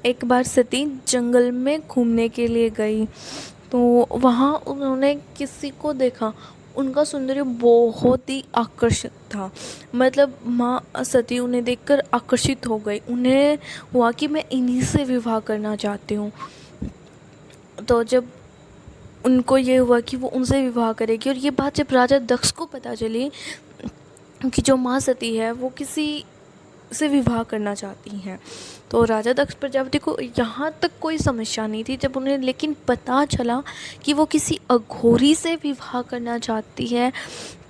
एक बार सती जंगल में घूमने के लिए गई, तो वहाँ उन्होंने किसी को देखा। उनका सौंदर्य बहुत ही आकर्षक था। मतलब माँ सती उन्हें देखकर आकर्षित हो गई। उन्हें हुआ कि मैं इन्हीं से विवाह करना चाहती हूँ। तो जब उनको ये हुआ कि वो उनसे विवाह करेगी, और ये बात जब राजा दक्ष को पता चली कि जो माँ सती है वो किसी से विवाह करना चाहती हैं, तो राजा दक्ष प्रजापति को यहाँ तक कोई समस्या नहीं थी। जब उन्हें लेकिन पता चला कि वो किसी अघोरी से विवाह करना चाहती है,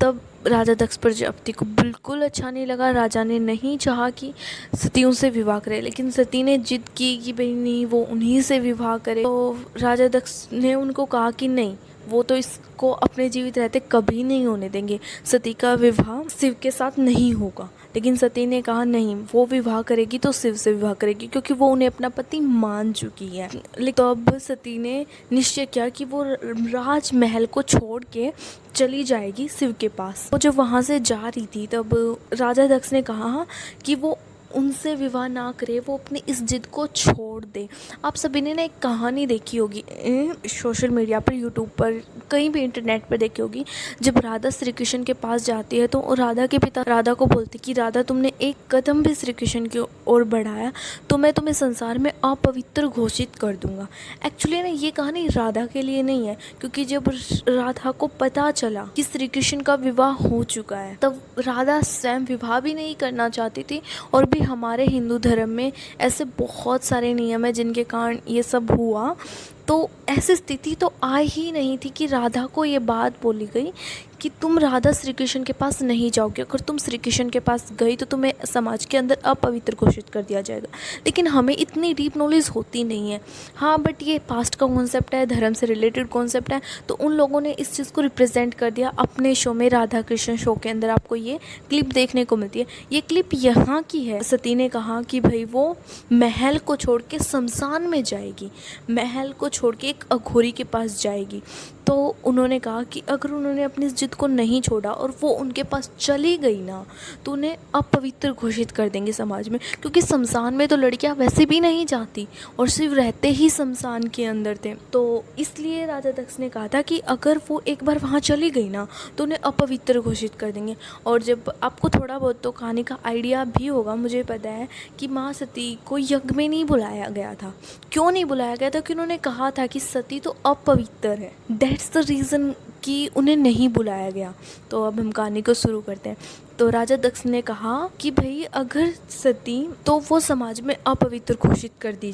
तब राजा दक्ष प्रजापति को बिल्कुल अच्छा नहीं लगा। राजा ने नहीं चाहा कि सती उनसे विवाह करे, लेकिन सती ने जिद की कि भाई नहीं, वो उन्हीं से विवाह करे। तो राजा दक्ष ने उनको कहा कि नहीं, वो तो इसको अपने जीवित रहते कभी नहीं होने देंगे। सती का विवाह शिव के साथ नहीं होगा। लेकिन सती ने कहा नहीं, वो विवाह करेगी तो शिव से विवाह करेगी, क्योंकि वो उन्हें अपना पति मान चुकी है। लेकिन तब सती ने निश्चय किया कि वो राजमहल को छोड़ के चली जाएगी शिव के पास। वो जब वहाँ से जा रही थी, तब राजा दक्ष ने कहा कि वो उनसे विवाह ना करे, वो अपनी इस जिद को छोड़ दे। आप सभी ने ना एक कहानी देखी होगी सोशल मीडिया पर, यूट्यूब पर, कहीं भी इंटरनेट पर देखी होगी। जब राधा श्री कृष्ण के पास जाती है, तो राधा के पिता राधा को बोलते कि राधा, तुमने एक कदम भी श्री कृष्ण की ओर बढ़ाया तो मैं तुम्हें संसार में अपवित्र घोषित कर दूंगा। एक्चुअली ना ये कहानी राधा के लिए नहीं है, क्योंकि जब राधा को पता चला कि श्री कृष्ण का विवाह हो चुका है, तब राधा स्वयं विवाह भी नहीं करना चाहती थी। और भी हमारे हिंदू धर्म में ऐसे बहुत सारे नियम हैं जिनके कारण ये सब हुआ। तो ऐसी स्थिति तो आ ही नहीं थी कि राधा को ये बात बोली गई कि तुम राधा श्री कृष्ण के पास नहीं जाओगे। अगर तुम श्री कृष्ण के पास गई तो तुम्हें समाज के अंदर अपवित्र घोषित कर दिया जाएगा। लेकिन हमें इतनी डीप नॉलेज होती नहीं है। हाँ, बट ये पास्ट का कॉन्सेप्ट है, धर्म से रिलेटेड कॉन्सेप्ट है, तो उन लोगों ने इस चीज़ को रिप्रेजेंट कर दिया अपने शो में। राधा कृष्ण शो के अंदर आपको ये क्लिप देखने को मिलती है। ये क्लिप यहाँ की है। सती ने कहा कि भाई वो महल को छोड़ के शमशान में जाएगी, महल को छोड़ के एक अघोरी के पास जाएगी। तो उन्होंने कहा कि अगर उन्होंने अपनी जिद को नहीं छोड़ा और वो उनके पास चली गई ना, तो उन्हें अपवित्र घोषित कर देंगे समाज में, क्योंकि शमशान में तो लड़कियां वैसे भी नहीं जाती और शिव रहते ही शमशान के अंदर थे। तो इसलिए राजा दक्ष ने कहा था कि अगर वो एक बार वहाँ चली गई ना, तो उन्हें अपवित्र घोषित कर देंगे। और जब आपको थोड़ा बहुत तो कहानी का आइडिया भी होगा, मुझे पता है कि माँ सती को यज्ञ में नहीं बुलाया गया था। क्यों नहीं बुलाया गया था? कि उन्होंने कहा था कि सती तो अपवित्र है, दैट्स द रीज़न कि उन्हें नहीं बुलाया गया। तो अब हम कहानी को शुरू करते हैं। तो राजा दक्ष ने कहा कि भाई अगर सती, तो वो समाज में अपवित्र घोषित कर दी